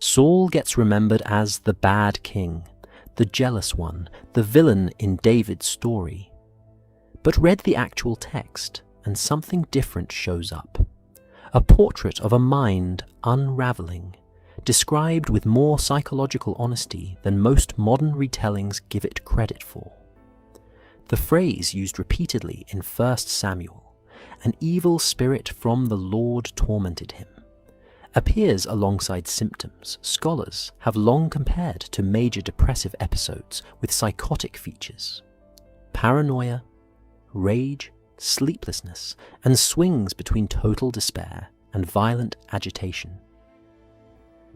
Saul gets remembered as the bad king, the jealous one, the villain in David's story. But read the actual text, and something different shows up. A portrait of a mind unraveling, described with more psychological honesty than most modern retellings give it credit for. The phrase used repeatedly in 1 Samuel, "an evil spirit from the Lord tormented him," appears alongside symptoms scholars have long compared to major depressive episodes with psychotic features. Paranoia, rage, sleeplessness, and swings between total despair and violent agitation.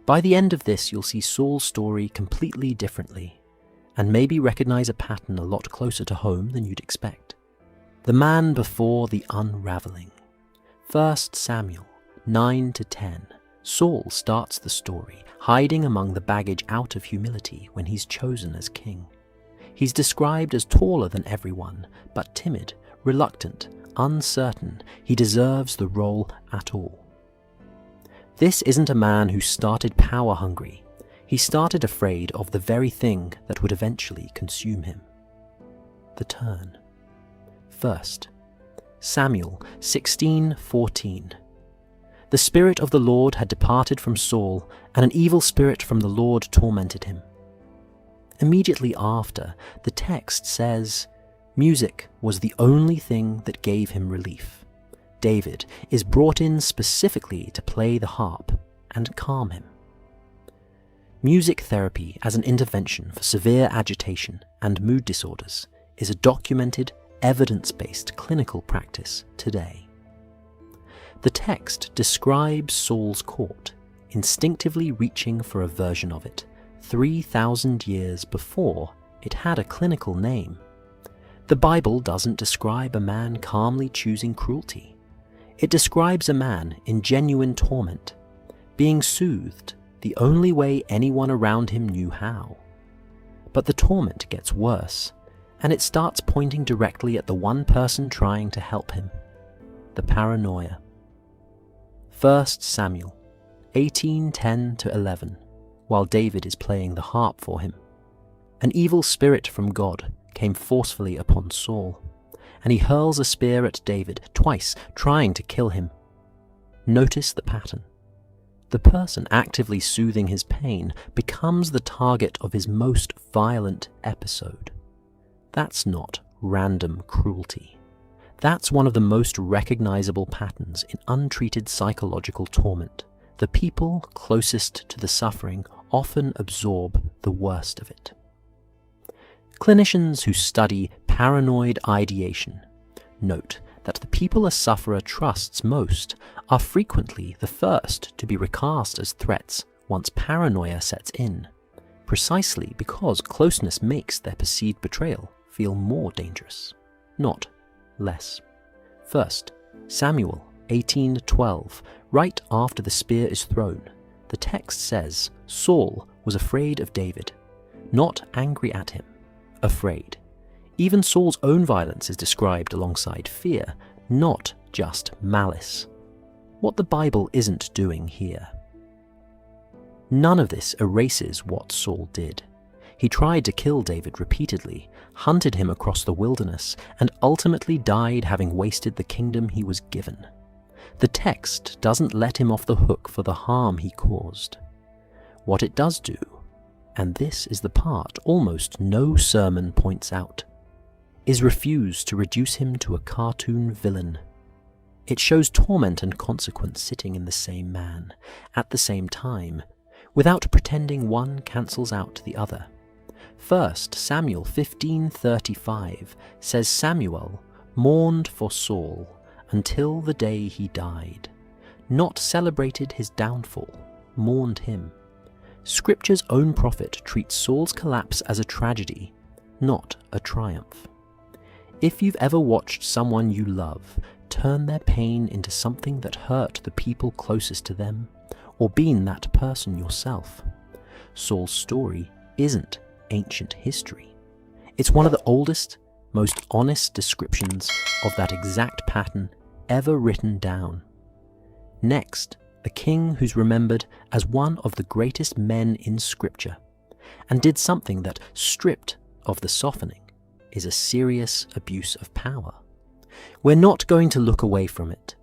By the end of this, you'll see Saul's story completely differently, and maybe recognize a pattern a lot closer to home than you'd expect. The man before the unraveling. 1 Samuel 9-10. Saul starts the story, hiding among the baggage out of humility when he's chosen as king. He's described as taller than everyone, but timid, reluctant, uncertain he deserves the role at all. This isn't a man who started power-hungry. He started afraid of the very thing that would eventually consume him. The turn. 1 Samuel 16:14. The Spirit of the Lord had departed from Saul, and an evil spirit from the Lord tormented him. Immediately after, the text says, music was the only thing that gave him relief. David is brought in specifically to play the harp and calm him. Music therapy as an intervention for severe agitation and mood disorders is a documented, evidence-based clinical practice today. The text describes Saul's court, instinctively reaching for a version of it 3,000 years before it had a clinical name. The Bible doesn't describe a man calmly choosing cruelty. It describes a man in genuine torment, being soothed the only way anyone around him knew how. But the torment gets worse, and it starts pointing directly at the one person trying to help him, the paranoia. 1 Samuel 18:10-11, while David is playing the harp for him. An evil spirit from God came forcefully upon Saul, and he hurls a spear at David twice, trying to kill him. Notice the pattern. The person actively soothing his pain becomes the target of his most violent episode. That's not random cruelty. That's one of the most recognizable patterns in untreated psychological torment. The people closest to the suffering often absorb the worst of it. Clinicians who study paranoid ideation note that the people a sufferer trusts most are frequently the first to be recast as threats once paranoia sets in, precisely because closeness makes their perceived betrayal feel more dangerous, not less. 1 Samuel 18:12, right after the spear is thrown, the text says Saul was afraid of David, not angry at him, afraid. Even Saul's own violence is described alongside fear, not just malice. What the Bible isn't doing here. None of this erases what Saul did. He tried to kill David repeatedly, hunted him across the wilderness, and ultimately died having wasted the kingdom he was given. The text doesn't let him off the hook for the harm he caused. What it does do, and this is the part almost no sermon points out, is refuse to reduce him to a cartoon villain. It shows torment and consequence sitting in the same man, at the same time, without pretending one cancels out the other. 1 Samuel 15:35 says Samuel mourned for Saul until the day he died, not celebrated his downfall, mourned him. Scripture's own prophet treats Saul's collapse as a tragedy, not a triumph. If you've ever watched someone you love turn their pain into something that hurt the people closest to them, or been that person yourself, Saul's story isn't ancient history. It's one of the oldest, most honest descriptions of that exact pattern ever written down. Next, a king who's remembered as one of the greatest men in Scripture, and did something that, stripped of the softening, is a serious abuse of power. We're not going to look away from it.